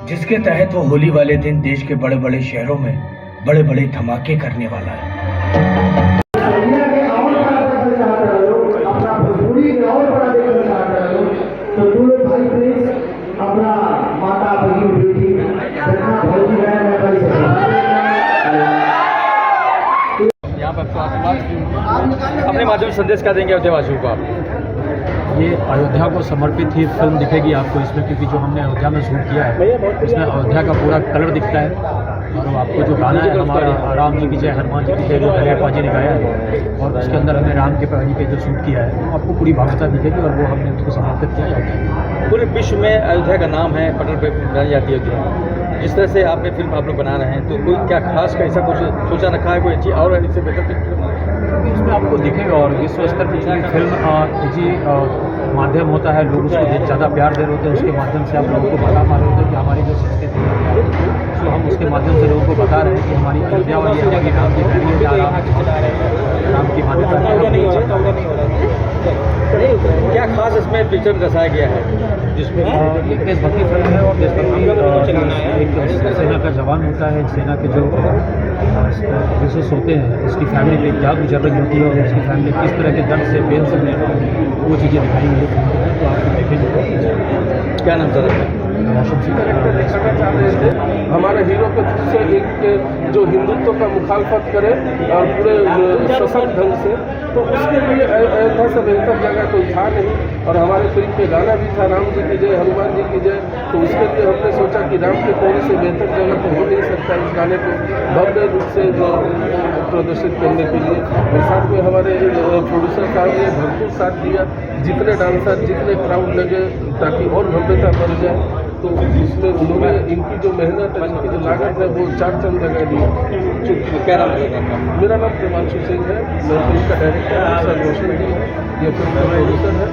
जिसके तहत वो होली वाले दिन देश के बड़े बड़े शहरों में बड़े बड़े धमाके करने वाला है। यहाँ पर अपने माध्यम से संदेश क्या देंगे अयोध्यावासियों को आप? ये अयोध्या को समर्पित ही फिल्म दिखेगी आपको इसमें, क्योंकि जो हमने अयोध्या में शूट किया है इसमें अयोध्या का पूरा कलर दिखता है। और आपको जो गाना है हमारा राम जी की जय हनुमान जी की जय जो कल्याण पाजी ने गाया है, और उसके अंदर हमने राम के पहली पे जो शूट किया है वो आपको पूरी भावना दिखेगी, और वो हमने उसको समर्पित किया अयोध्या। पूरे विश्व में अयोध्या का नाम है, पटल पे बनाई जाती है अयोध्या। जिस तरह से आपने फिल्म आप लोग बना रहे हैं, तो कोई क्या खास का ऐसा कुछ सोचा रखा है, कोई अच्छी और इससे बेहतर फिल्म इसमें आपको दिखेगा। और विश्व स्तर पर चूँकि फिल्म जी माध्यम होता है, लोग उसको ज़्यादा प्यार दे रहे होते हैं, उसके माध्यम से आप लोगों को बता पा रहे होते हैं कि हमारी जो संस्कृति है, तो हम उसके माध्यम से लोगों को बता रहे हैं कि हमारी अयोध्या और ये हमारी राम की भैरी है, राम की मान्यता है। क्या खास इसमें पिक्चर दर्शाया गया है जिसमें एक देशभक्ति फिल्म है, और देशभक्ति एक सेना का जवान होता है, सेना के जो रिसोर्स होते हैं उसकी फैमिली पे क्या गुजर रही होती है, और उसकी फैमिली किस तरह के दर्द से पेन से वो चीज़ें दिखाई हुई है, तो आपको देखेंगे। क्या नाम सर? हमारे हीरो के थ्रू से एक जो हिंदुत्व का मुखालफत करे और पूरे सशक्त ढंग से, तो उसके लिए अयोध्या से बेहतर जगह कोई था नहीं। और हमारे फिल्म पे गाना भी था राम जी की जय हनुमान जी की जय, तो उसके लिए हमने सोचा कि राम के कोने से बेहतर जगह तो हो नहीं सकता इस गाने को भव्य रूप से जो प्रदर्शित करने के लिए। और साथ में हमारे प्रोड्यूसर साहब ने भरपूर साथ दिया, जितने डांसर जितने क्राउड लगे ताकि और भव्यता बढ़ जाए। तो इसमें उन्होंने इनकी जो मेहनत है, इनकी जो लागत है, वो 4 चंद जगह दी। क्या नाम है आपका? मेरा नाम प्रेमांशु सिंह है, मैं फिल्म का डायरेक्टर हूँ, सर रोशन जी है, ये फिल्म का प्रोड्यूसर है।